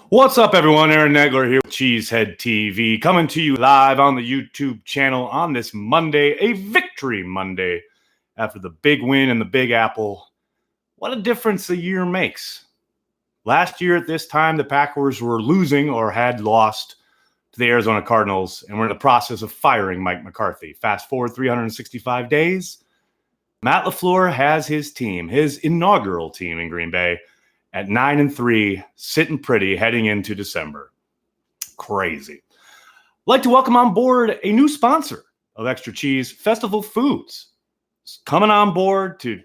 What's up, everyone? Aaron Negler here with Cheesehead TV, coming to you live on the YouTube channel on this Monday, a victory Monday, after the big win in the Big Apple. What a difference a year makes. Last year at this time, the Packers were losing or had lost to the Arizona Cardinals, and we're in the process of firing Mike McCarthy. Fast forward 365 days, Matt LaFleur has his team, his inaugural team in Green Bay, at 9-3, sitting pretty, heading into December. Crazy. I'd like to welcome on board a new sponsor of Extra Cheese, Festival Foods. It's coming on board to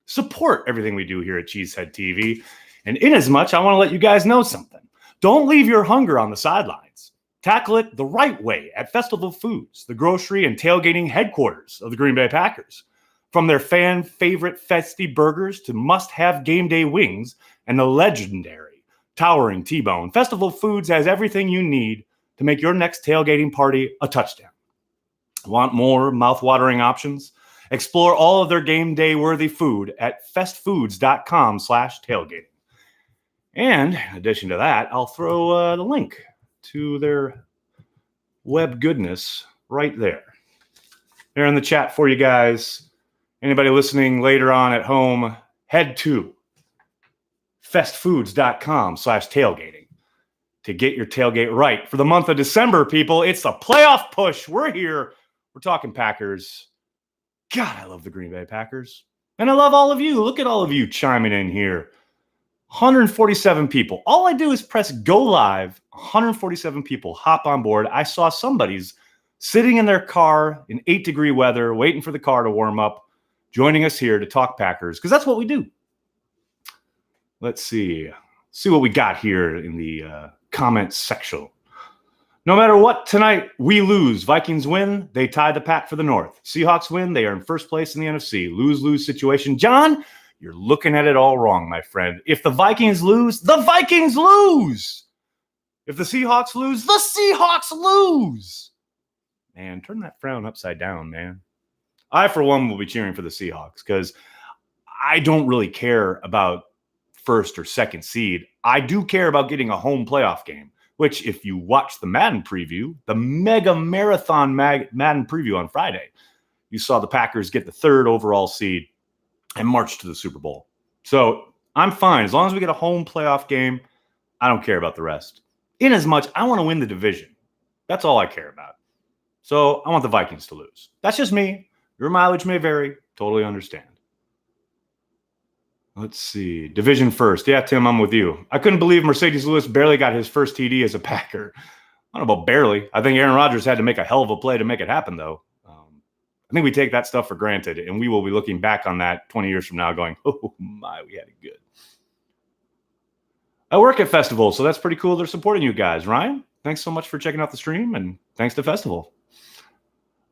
support everything we do here at Cheesehead TV. And in as much, I want to let you guys know something. Don't leave your hunger on the sidelines. Tackle it the right way at Festival Foods, the grocery and tailgating headquarters of the Green Bay Packers. From their fan favorite festy burgers to must-have game day wings and the legendary towering T-bone, Festival Foods has everything you need to make your next tailgating party a touchdown. Want more mouth-watering options? Explore all of their game day worthy food at festfoods.com/tailgating. And in addition to that, I'll throw the link to their web goodness right there. They're in the chat for you guys. Anybody listening later on at home, head to festfoods.com/tailgating to get your tailgate right. For the month of December, people, it's the playoff push. We're here. We're talking Packers. God, I love the Green Bay Packers. And I love all of you. Look at all of you chiming in here. 147 people. All I do is press go live. 147 people hop on board. I saw somebody's sitting in their car in 8-degree weather, waiting for the car to warm up, joining us here to talk Packers, because that's what we do. Let's see what we got here in the comments section. No matter what, tonight we lose. Vikings win, they tie the pack for the North. Seahawks win, they are in first place in the NFC. Lose-lose situation. John, you're looking at it all wrong, my friend. If the Vikings lose, the Vikings lose. If the Seahawks lose, the Seahawks lose. Man, turn that frown upside down, man. I, for one, will be cheering for the Seahawks because I don't really care about first or second seed. I do care about getting a home playoff game, which if you watch the Madden preview, the mega marathon Madden preview on Friday, you saw the Packers get the third overall seed and march to the Super Bowl. So I'm fine. As long as we get a home playoff game, I don't care about the rest. In as much, I want to win the division. That's all I care about. So I want the Vikings to lose. That's just me. Your mileage may vary. Totally understand. Let's see. Division first. Yeah, Tim, I'm with you. I couldn't believe Mercedes Lewis barely got his first TD as a Packer. I don't know about barely. I think Aaron Rodgers had to make a hell of a play to make it happen, though. I think we take that stuff for granted, and we will be looking back on that 20 years from now going, oh, my, we had it good. I work at Festival, so that's pretty cool. They're supporting you guys. Ryan, thanks so much for checking out the stream, and thanks to Festival.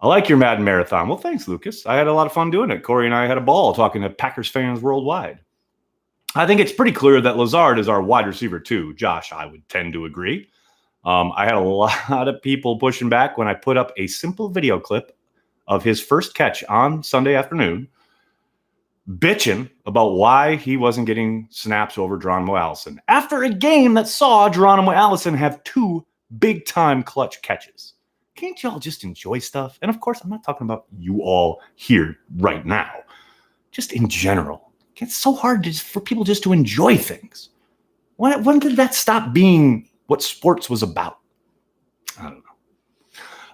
I like your Madden Marathon. Well, thanks, Lucas. I had a lot of fun doing it. Corey and I had a ball talking to Packers fans worldwide. I think it's pretty clear that Lazard is our wide receiver too. Josh, I would tend to agree. I had a lot of people pushing back when I put up a simple video clip of his first catch on Sunday afternoon, bitching about why he wasn't getting snaps over Geronimo Allison after a game that saw Geronimo Allison have 2 big-time clutch catches. Can't y'all just enjoy stuff? And of course, I'm not talking about you all here right now. Just in general. It's so hard for people just to enjoy things. When did that stop being what sports was about? I don't know.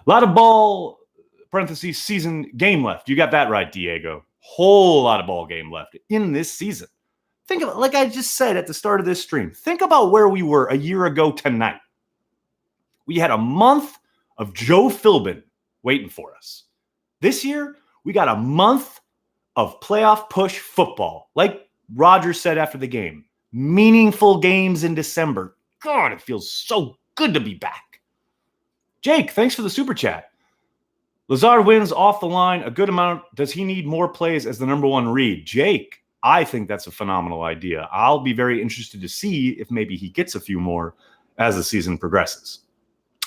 A lot of ball, parentheses, season game left. You got that right, Diego. Whole lot of ball game left in this season. Think of it, like I just said at the start of this stream. Think about where we were a year ago tonight. We had a month of Joe Philbin waiting for us. This year, we got a month of playoff push football. Like Rodgers said after the game, meaningful games in December. God, it feels so good to be back. Jake, thanks for the super chat. Lazard wins off the line a good amount. Does he need more plays as the number 1 read? Jake, I think that's a phenomenal idea. I'll be very interested to see if maybe he gets a few more as the season progresses.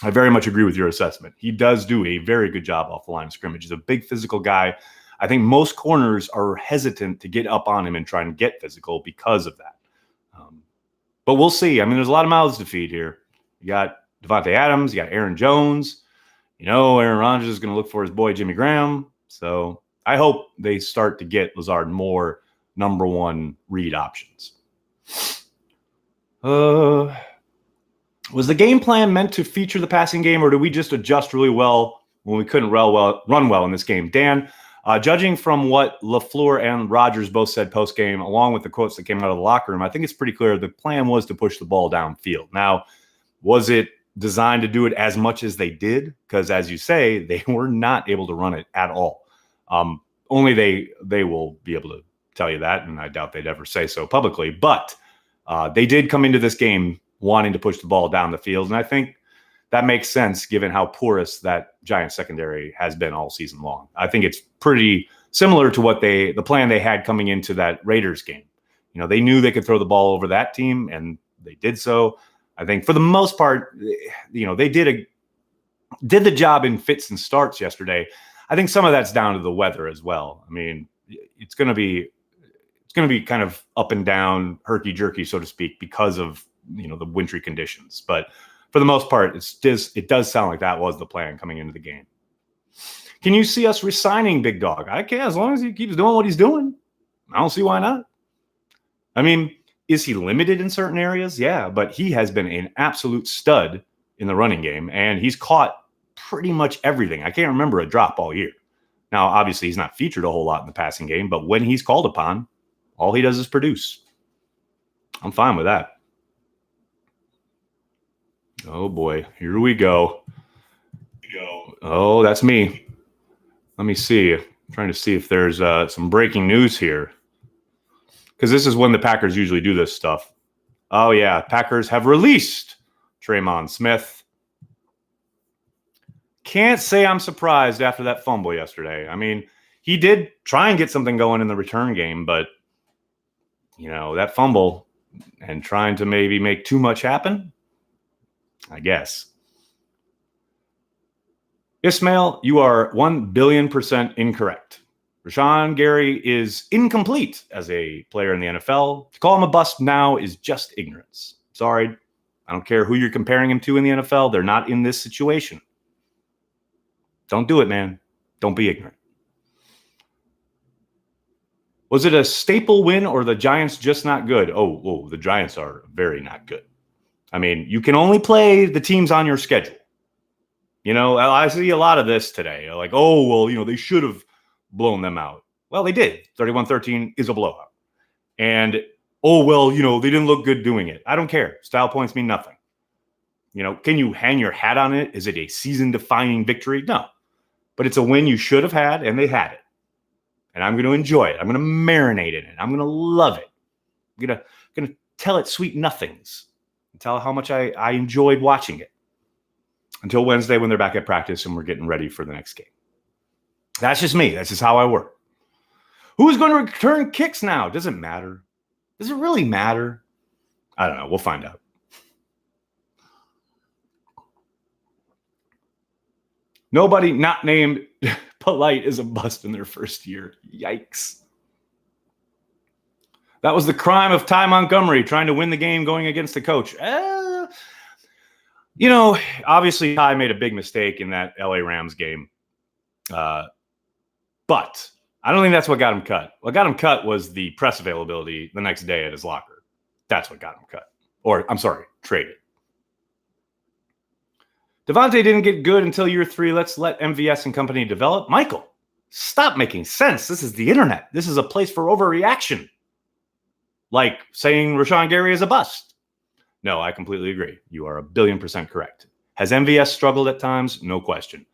I very much agree with your assessment. He does do a very good job off the line of scrimmage. He's a big physical guy. I think most corners are hesitant to get up on him and try and get physical because of that. But we'll see. I mean, there's a lot of mouths to feed here. You got Devontae Adams, you got Aaron Jones. Aaron Rodgers is going to look for his boy Jimmy Graham. So I hope they start to get Lazard more number one read options. Was the game plan meant to feature the passing game, or did we just adjust really well when we couldn't run well in this game? Dan, judging from what LaFleur and Rodgers both said post-game, along with the quotes that came out of the locker room, I think it's pretty clear the plan was to push the ball downfield. Now, was it designed to do it as much as they did? Because as you say, they were not able to run it at all. Only they will be able to tell you that, and I doubt they'd ever say so publicly. But they did come into this game wanting to push the ball down the field, and I think that makes sense given how porous that Giants secondary has been all season long. I think it's pretty similar to what the plan they had coming into that Raiders game. They knew they could throw the ball over that team, and they did so. I think for the most part, they did the job in fits and starts yesterday. I think some of that's down to the weather as well. I mean, it's going to be kind of up and down, herky jerky, so to speak, because of the wintry conditions. But for the most part, it does sound like that was the plan coming into the game. Can you see us resigning Big Dog? I can, as long as he keeps doing what he's doing. I don't see why not. I mean, is he limited in certain areas? Yeah, but he has been an absolute stud in the running game, and he's caught pretty much everything. I can't remember a drop all year. Now, obviously, he's not featured a whole lot in the passing game, but when he's called upon, all he does is produce. I'm fine with that. Oh, boy. Here we go. Oh, that's me. Let me see. I'm trying to see if there's some breaking news here. Because this is when the Packers usually do this stuff. Oh, yeah. Packers have released Tremon Smith. Can't say I'm surprised after that fumble yesterday. I mean, he did try and get something going in the return game, but, that fumble and trying to maybe make too much happen, I guess. Ismail, you are 1,000,000,000% incorrect. Rashawn Gary is incomplete as a player in the NFL. To call him a bust now is just ignorance. Sorry. I don't care who you're comparing him to in the NFL. They're not in this situation. Don't do it, man. Don't be ignorant. Was it a staple win or the Giants just not good? Oh, the Giants are very not good. I mean, you can only play the teams on your schedule. I see a lot of this today. Like, they should have blown them out. Well, they did. 31-13 is a blowout. And, they didn't look good doing it. I don't care. Style points mean nothing. Can you hang your hat on it? Is it a season-defining victory? No. But it's a win you should have had, and they had it. And I'm going to enjoy it. I'm going to marinate in it. I'm going to love it. I'm going to tell it sweet nothings and tell how much I enjoyed watching it until Wednesday when they're back at practice and we're getting ready for the next game. That's just me. That's just how I work. Who's going to return kicks now? Does it matter? Does it really matter? I don't know. We'll find out. Nobody not named Polite is a bust in their first year. Yikes. That was the crime of Ty Montgomery trying to win the game going against the coach. Obviously Ty made a big mistake in that LA Rams game. But I don't think that's what got him cut. What got him cut was the press availability the next day at his locker. That's what got him cut. Or, I'm sorry, traded. Devontae didn't get good until year 3. Let's let MVS and company develop. Michael, stop making sense. This is the internet. This is a place for overreaction. Like saying Rashawn Gary is a bust. No, I completely agree. You are 1,000,000,000% correct. Has MVS struggled at times? No question.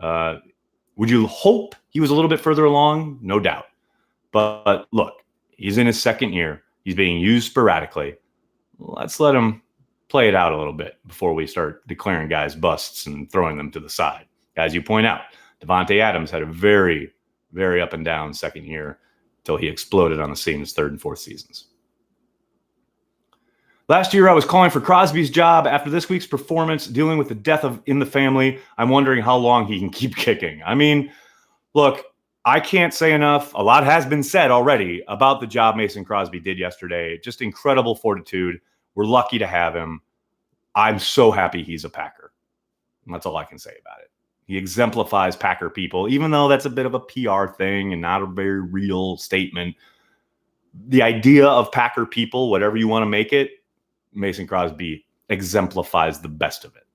Would you hope he was a little bit further along? No doubt. But look, he's in his second year. He's being used sporadically. Let's let him play it out a little bit before we start declaring guys busts and throwing them to the side. As you point out, Devontae Adams had a very, very up and down second year until he exploded on the scene his third and fourth seasons. Last year, I was calling for Crosby's job. After this week's performance, dealing with the death in the family, I'm wondering how long he can keep kicking. I mean, look, I can't say enough. A lot has been said already about the job Mason Crosby did yesterday. Just incredible fortitude. We're lucky to have him. I'm so happy he's a Packer. And that's all I can say about it. He exemplifies Packer people, even though that's a bit of a PR thing and not a very real statement. The idea of Packer people, whatever you want to make it, Mason Crosby exemplifies the best of it.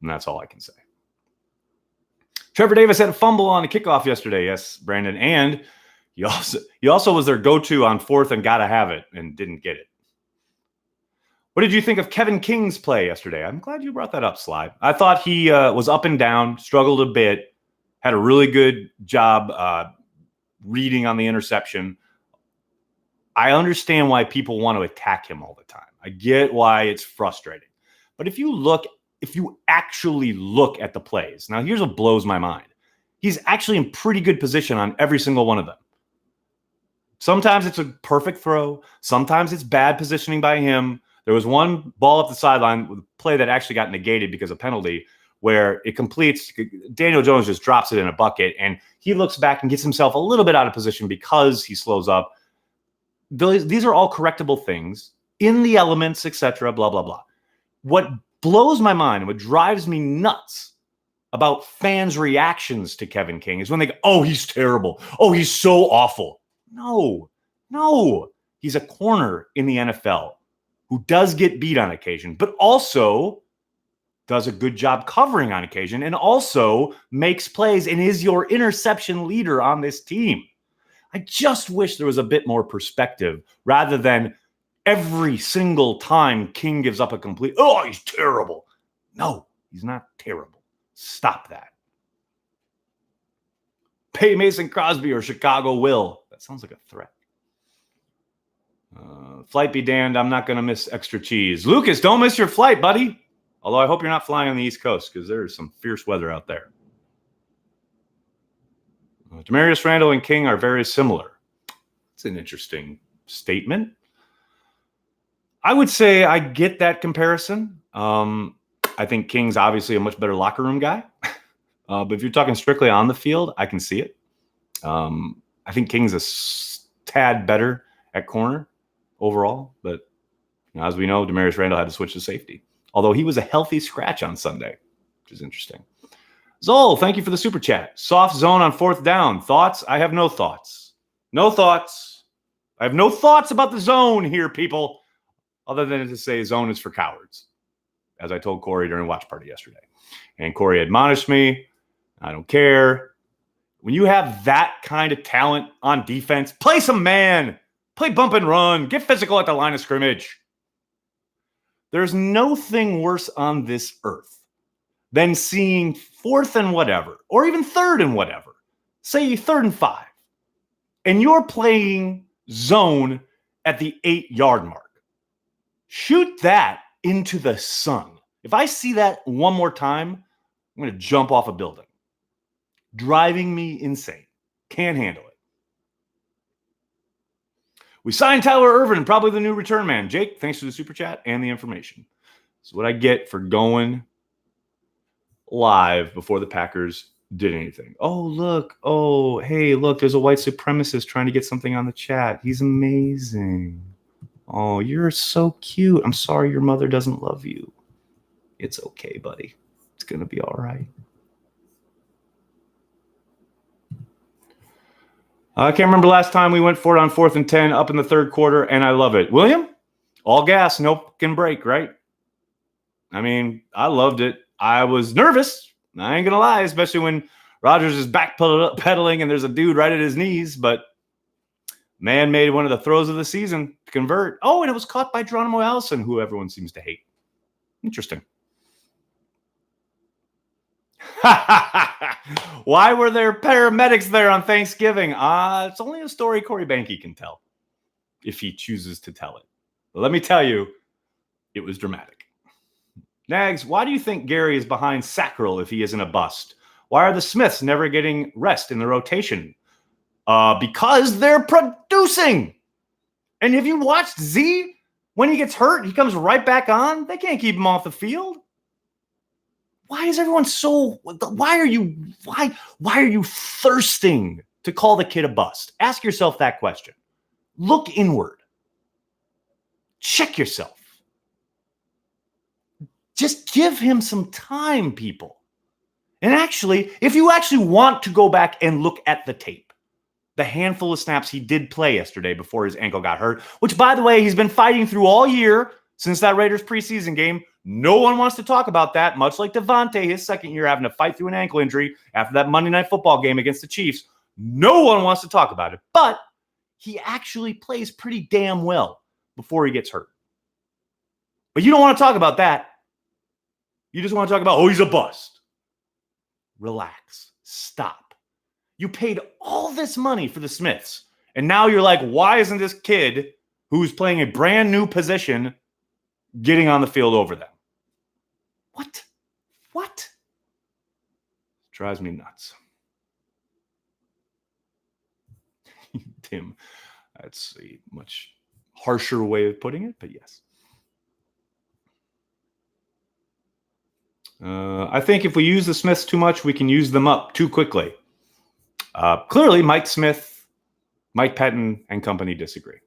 And that's all I can say. Trevor Davis had a fumble on the kickoff yesterday. Yes, Brandon. And he also was their go-to on fourth and got to have it and didn't get it. What did you think of Kevin King's play yesterday? I'm glad you brought that up, Sly. I thought he was up and down, struggled a bit, had a really good job reading on the interception. I understand why people want to attack him all the time. I get why it's frustrating. But if you actually look at the plays, now here's what blows my mind. He's actually in pretty good position on every single one of them. Sometimes it's a perfect throw. Sometimes it's bad positioning by him. There was one ball up the sideline with a play that actually got negated because of penalty where it completes. Daniel Jones just drops it in a bucket, and he looks back and gets himself a little bit out of position because he slows up. These are all correctable things in the elements, etc., blah, blah, blah. What blows my mind and what drives me nuts about fans' reactions to Kevin King is when they go, oh, he's terrible. Oh, he's so awful. No. He's a corner in the NFL who does get beat on occasion, but also does a good job covering on occasion and also makes plays and is your interception leader on this team. I just wish there was a bit more perspective rather than every single time King gives up a complete, oh, he's terrible. No, he's not terrible. Stop that. Pay Mason Crosby or Chicago will. That sounds like a threat. Flight be damned. I'm not going to miss extra cheese. Lucas, don't miss your flight, buddy. Although I hope you're not flying on the East Coast because there's some fierce weather out there. Demaryius Randall and King are very similar. It's an interesting statement. I would say I get that comparison. I think King's obviously a much better locker room guy. But if you're talking strictly on the field, I can see it. I think King's a tad better at corner overall. But as we know, Demaryius Randall had to switch to safety. Although he was a healthy scratch on Sunday, which is interesting. Zol, thank you for the super chat. Soft zone on fourth down. Thoughts? I have no thoughts. No thoughts. I have no thoughts about the zone here, people, other than to say zone is for cowards, as I told Corey during watch party yesterday. And Corey admonished me. I don't care. When you have that kind of talent on defense, play some man. Play bump and run. Get physical at the line of scrimmage. There's no thing worse on this earth than seeing fourth and whatever, or even third and whatever, say 3rd and 5, and you're playing zone at the 8-yard mark. Shoot that into the sun. If I see that one more time, I'm going to jump off a building. Driving me insane. Can't handle it. We signed Tyler Ervin, probably the new return man. Jake, thanks for the super chat and the information. That's what I get for going live before the Packers did anything. Oh, look. Oh, hey, look, there's a white supremacist trying to get something on the chat. He's amazing. Oh, you're so cute. I'm sorry your mother doesn't love you. It's okay, buddy. It's going to be all right. I can't remember last time we went for it on 4th and 10 up in the third quarter, and I love it. William, all gas, no fucking break, right? I mean, I loved it. I was nervous. I ain't going to lie, especially when Rodgers is backpedaling and there's a dude right at his knees, but man made one of the throws of the season to convert. Oh, and it was caught by Geronimo Allison, who everyone seems to hate. Interesting. Why were there paramedics there on Thanksgiving? It's only a story Corey Banke can tell if he chooses to tell it. But let me tell you, it was dramatic. Nags, why do you think Gary is behind Sackrell if he isn't a bust? Why are the Smiths never getting rest in the rotation? Because they're producing. And have you watched Z? When he gets hurt, he comes right back on. They can't keep him off the field. Why is everyone so? Why are you thirsting to call the kid a bust? Ask yourself that question. Look inward. Check yourself. Just give him some time, people. And actually, if you actually want to go back and look at the tape, the handful of snaps he did play yesterday before his ankle got hurt, which, by the way, he's been fighting through all year since that Raiders preseason game. No one wants to talk about that, much like Devontae, his second year having to fight through an ankle injury after that Monday Night Football game against the Chiefs. No one wants to talk about it, but he actually plays pretty damn well before he gets hurt. But you don't want to talk about that. You just want to talk about, oh, he's a bust. Relax. Stop. You paid all this money for the Smiths, and now you're like, why isn't this kid who's playing a brand new position getting on the field over them? What? Drives me nuts. Tim, that's a much harsher way of putting it, but yes. I think if we use the Smiths too much, we can use them up too quickly. Clearly, Mike Smith, Mike Pettin, and company disagree.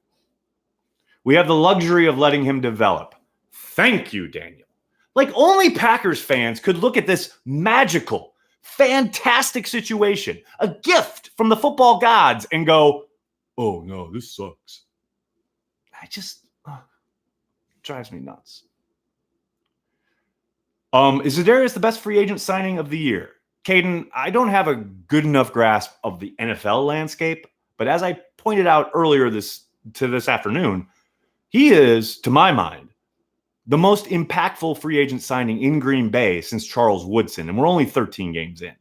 We have the luxury of letting him develop. Thank you, Daniel. Like, only Packers fans could look at this magical, fantastic situation, a gift from the football gods, and go, oh, no, this sucks. Drives me nuts. Is Za'Darius the best free agent signing of the year? Caden, I don't have a good enough grasp of the NFL landscape, but as I pointed out earlier this afternoon, he is, to my mind, the most impactful free agent signing in Green Bay since Charles Woodson, and we're only 13 games in.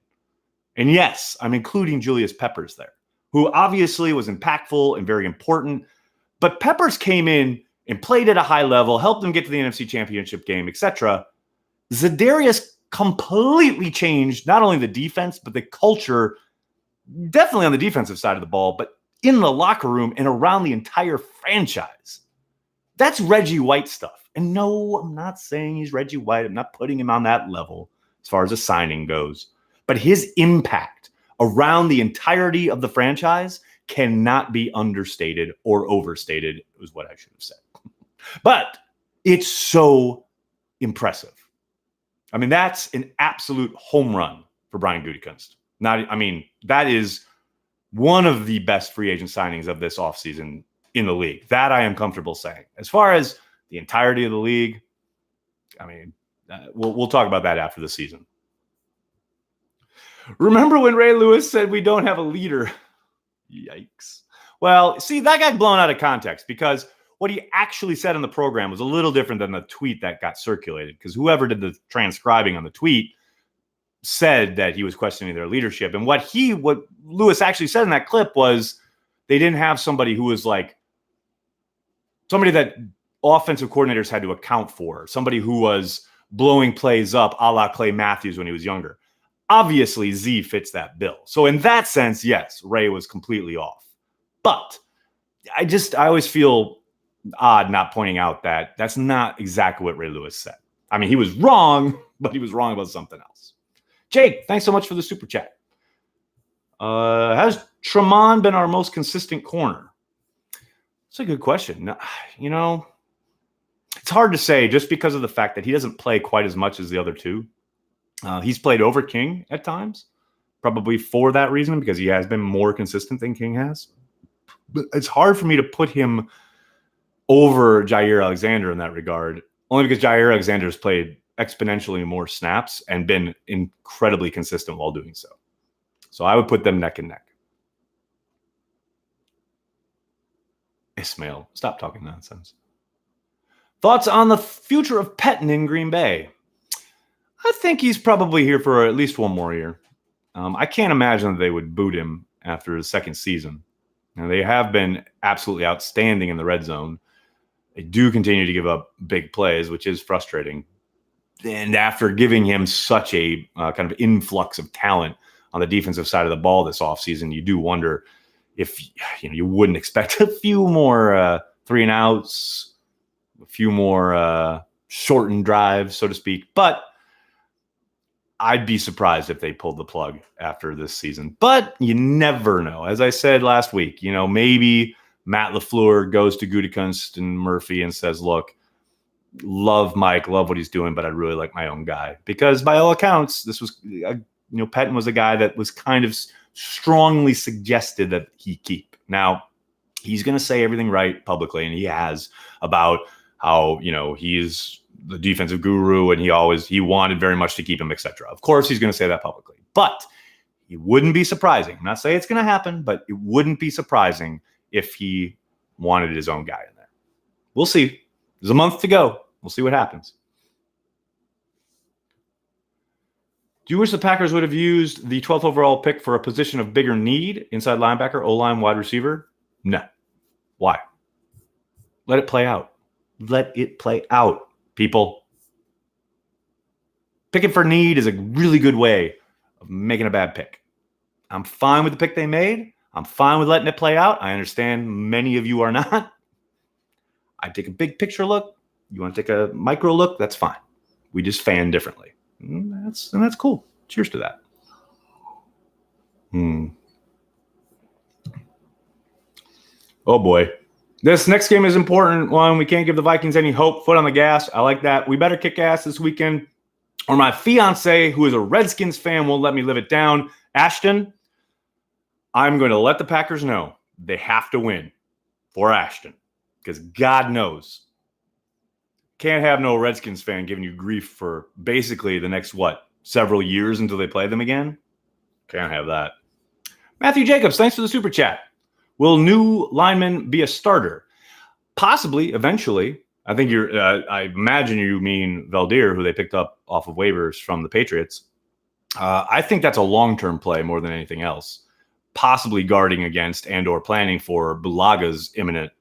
And yes, I'm including Julius Peppers there, who obviously was impactful and very important, but Peppers came in and played at a high level, helped them get to the NFC Championship game, etc. Za'Darius completely changed not only the defense, but the culture, definitely on the defensive side of the ball, but in the locker room and around the entire franchise. That's Reggie White stuff. And no, I'm not saying he's Reggie White. I'm not putting him on that level as far as a signing goes. But his impact around the entirety of the franchise cannot be understated or overstated, is what I should have said. But it's so impressive. I mean, that's an absolute home run for Brian Gutekunst. That is one of the best free agent signings of this offseason in the league. That I am comfortable saying. As far as the entirety of the league, we'll talk about that after the season. Remember when Ray Lewis said we don't have a leader? Yikes. Well, see, that got blown out of context because what he actually said in the program was a little different than the tweet that got circulated, because whoever did the transcribing on the tweet said that he was questioning their leadership. And what Lewis actually said in that clip was they didn't have somebody who was like somebody that offensive coordinators had to account for, somebody who was blowing plays up a la Clay Matthews when he was younger. Obviously, Z fits that bill. So in that sense, yes, Ray was completely off. But I always feel odd not pointing out that that's not exactly what Ray Lewis said. I mean, he was wrong, but he was wrong about something else. Jake, thanks so much for the super chat. Has Tremont been our most consistent corner? That's a good question. You know, it's hard to say just because of the fact that he doesn't play quite as much as the other two. He's played over King at times, probably for that reason, because he has been more consistent than King has. But it's hard for me to put him over Jair Alexander in that regard, only because Jair Alexander has played exponentially more snaps and been incredibly consistent while doing so. So I would put them neck and neck. Ismail, stop talking nonsense. Thoughts on the future of Pettin in Green Bay? I think he's probably here for at least one more year. I can't imagine that they would boot him after his second season. Now, they have been absolutely outstanding in the red zone. They do continue to give up big plays, which is frustrating. And after giving him such a kind of influx of talent on the defensive side of the ball this offseason, you do wonder if you wouldn't expect a few more 3-and-outs, a few more shortened drives, so to speak. But I'd be surprised if they pulled the plug after this season. But you never know. As I said last week, maybe Matt LaFleur goes to Gutekunst and Murphy and says, look, love Mike, love what he's doing, but I really like my own guy because by all accounts, this was, Pettin was a guy that was kind of strongly suggested that he keep. Now, he's going to say everything right publicly, and he has, about how, he is the defensive guru and he wanted very much to keep him, etc. Of course, he's going to say that publicly, but it wouldn't be surprising. I'm not saying it's going to happen, but it wouldn't be surprising if he wanted his own guy in there. We'll see. There's a month to go. We'll see what happens. Do you wish the Packers would have used the 12th overall pick for a position of bigger need, inside linebacker, O-line, wide receiver? No. Why? Let it play out. Let it play out, people. Picking for need is a really good way of making a bad pick. I'm fine with the pick they made. I'm fine with letting it play out. I understand many of you are not. I take a big picture look. You want to take a micro look? That's fine. We just fan differently. And that's cool. Cheers to that. Oh boy. This next game is important one. We can't give the Vikings any hope. Foot on the gas. I like that. We better kick ass this weekend, or my fiance, who is a Redskins fan, won't let me live it down. Ashton, I'm going to let the Packers know they have to win for Ashton, because God knows, can't have no Redskins fan giving you grief for basically the next, several years until they play them again? Can't have that. Matthew Jacobs, thanks for the super chat. Will new lineman be a starter? Possibly, eventually. I think I imagine you mean Valdir, who they picked up off of waivers from the Patriots. I think that's a long-term play more than anything else. Possibly guarding against and or planning for Bulaga's imminent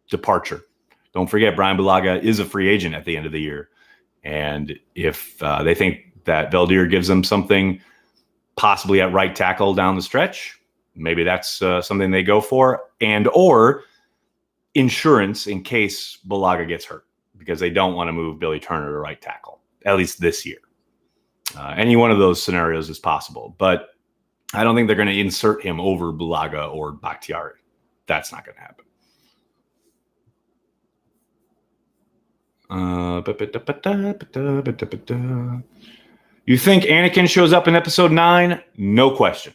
departure. Don't forget, Brian Bulaga is a free agent at the end of the year. And if they think that Valdir gives them something possibly at right tackle down the stretch, maybe that's something they go for. And or insurance in case Bulaga gets hurt, because they don't want to move Billy Turner to right tackle, at least this year. Any one of those scenarios is possible. But I don't think they're going to insert him over Bulaga or Bakhtiari. That's not going to happen. You think Anakin shows up in episode 9? No question.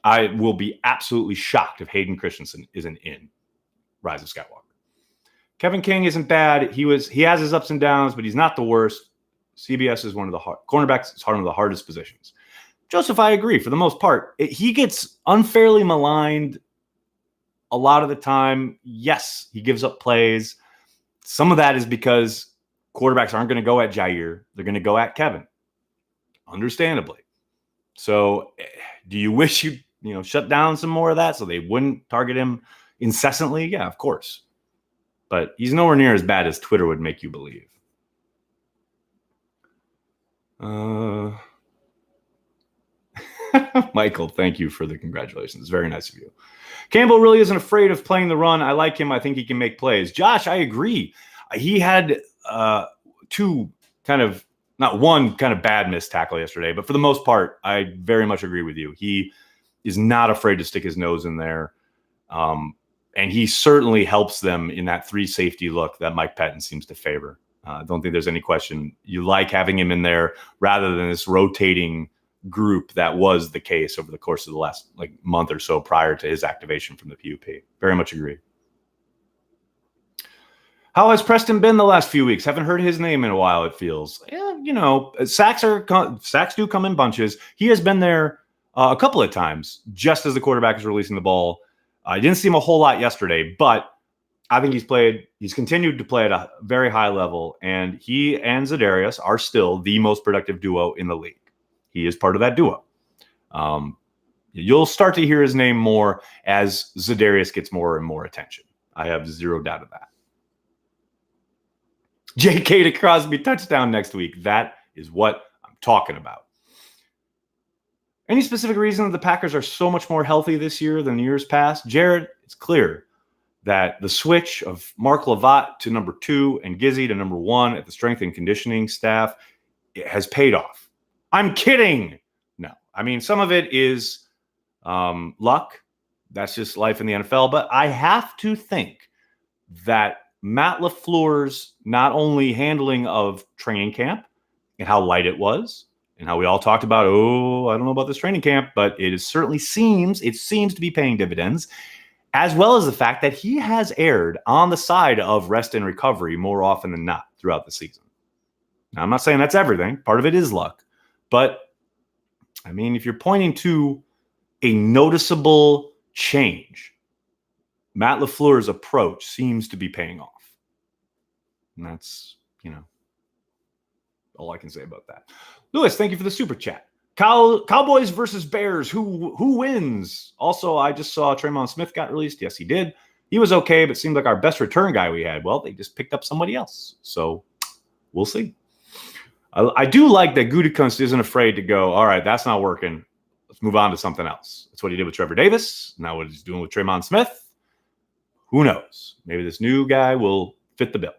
I will be absolutely shocked if Hayden Christensen isn't in Rise of Skywalker. Kevin King isn't bad. He has his ups and downs, but he's not the worst. CBS is one of the cornerbacks is one of the hardest positions. Joseph, I agree. For the most part, he gets unfairly maligned a lot of the time. Yes, he gives up plays. Some of that is because quarterbacks aren't going to go at Jair. They're going to go at Kevin, understandably. So do you wish you shut down some more of that so they wouldn't target him incessantly? Yeah, of course. But he's nowhere near as bad as Twitter would make you believe. Michael, thank you for the congratulations. Very nice of you. Campbell really isn't afraid of playing the run. I like him. I think he can make plays. Josh, I agree. He had two kind of, not one kind of bad missed tackle yesterday, but for the most part, I very much agree with you. He is not afraid to stick his nose in there. And he certainly helps them in that 3 safety look that Mike Patton seems to favor. I don't think there's any question. You like having him in there rather than this rotating group that was the case over the course of the last month or so prior to his activation from the PUP. Very much agree. How has Preston been the last few weeks? Haven't heard his name in a while, it feels. Yeah, sacks do come in bunches. He has been there a couple of times just as the quarterback is releasing the ball. I didn't see him a whole lot yesterday, but I think he's continued to play at a very high level, and he and Za'Darius are still the most productive duo in the league. He is part of that duo. You'll start to hear his name more as Za'Darius gets more and more attention. I have zero doubt of that. JK to Crosby touchdown next week. That is what I'm talking about. Any specific reason that the Packers are so much more healthy this year than years past? Jared, it's clear that the switch of Mark Lavatt to number 2 and Gizzy to number 1 at the strength and conditioning staff has paid off. I'm kidding. No, I mean, some of it is luck. That's just life in the NFL. But I have to think that Matt LaFleur's not only handling of training camp and how light it was, and how we all talked about, I don't know about this training camp, but it certainly seems to be paying dividends, as well as the fact that he has erred on the side of rest and recovery more often than not throughout the season. Now, I'm not saying that's everything. Part of it is luck. But, I mean, if you're pointing to a noticeable change, Matt LaFleur's approach seems to be paying off. And that's, all I can say about that. Lewis, thank you for the super chat. Cowboys versus Bears. Who wins? Also, I just saw Tremont Smith got released. Yes, he did. He was okay, but seemed like our best return guy we had. Well, they just picked up somebody else. So we'll see. I do like that Gutekunst isn't afraid to go, all right, that's not working. Let's move on to something else. That's what he did with Trevor Davis. Now what he's doing with Tremont Smith. Who knows? Maybe this new guy will fit the bill.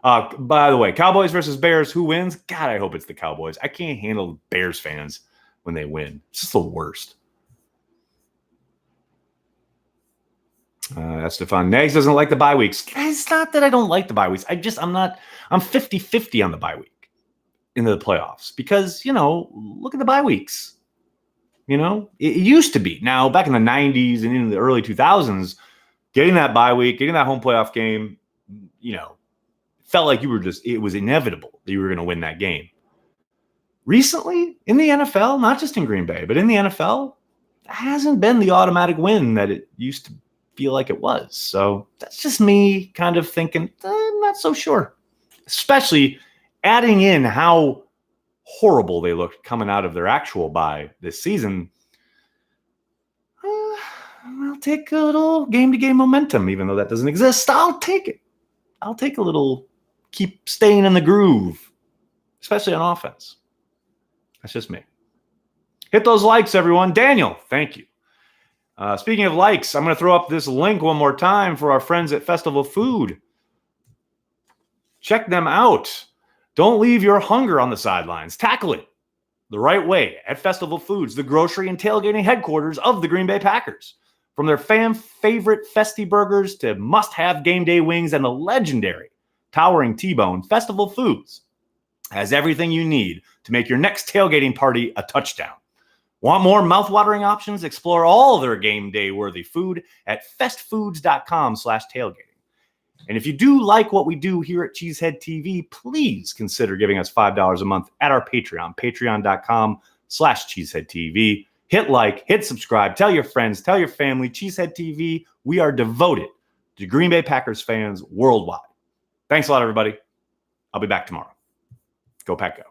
By the way, Cowboys versus Bears, who wins? God, I hope it's the Cowboys. I can't handle Bears fans when they win. It's just the worst. Stefan Nags doesn't like the bye weeks. It's not that I don't like the bye weeks. I'm 50-50 on the bye week into the playoffs because, look at the bye weeks. It used to be. Now, back in the 90s and in the early 2000s, getting that bye week, getting that home playoff game, felt like it was inevitable that you were going to win that game. Recently, in the NFL, not just in Green Bay, but in the NFL, it hasn't been the automatic win that it used to feel like it was. So that's just me kind of thinking, I'm not so sure. Especially adding in how horrible they looked coming out of their actual bye this season. I'll take a little game-to-game momentum, even though that doesn't exist. I'll take it. I'll take a little keep staying in the groove, especially on offense. That's just me. Hit those likes, everyone. Daniel, thank you. Speaking of likes, I'm going to throw up this link one more time for our friends at Festival Food. Check them out. Don't leave your hunger on the sidelines. Tackle it the right way at Festival Foods, the grocery and tailgating headquarters of the Green Bay Packers. From their fan favorite Festy burgers to must-have game day wings and the legendary towering T-bone, Festival Foods has everything you need to make your next tailgating party a touchdown. Want more mouthwatering options? Explore all their game day worthy food at festfoods.com/tailgating. And if you do like what we do here at Cheesehead TV, please consider giving us $5 a month at our Patreon, patreon.com/Cheesehead TV. Hit like, hit subscribe, tell your friends, tell your family. Cheesehead TV, we are devoted to Green Bay Packers fans worldwide. Thanks a lot, everybody. I'll be back tomorrow. Go Pack Go.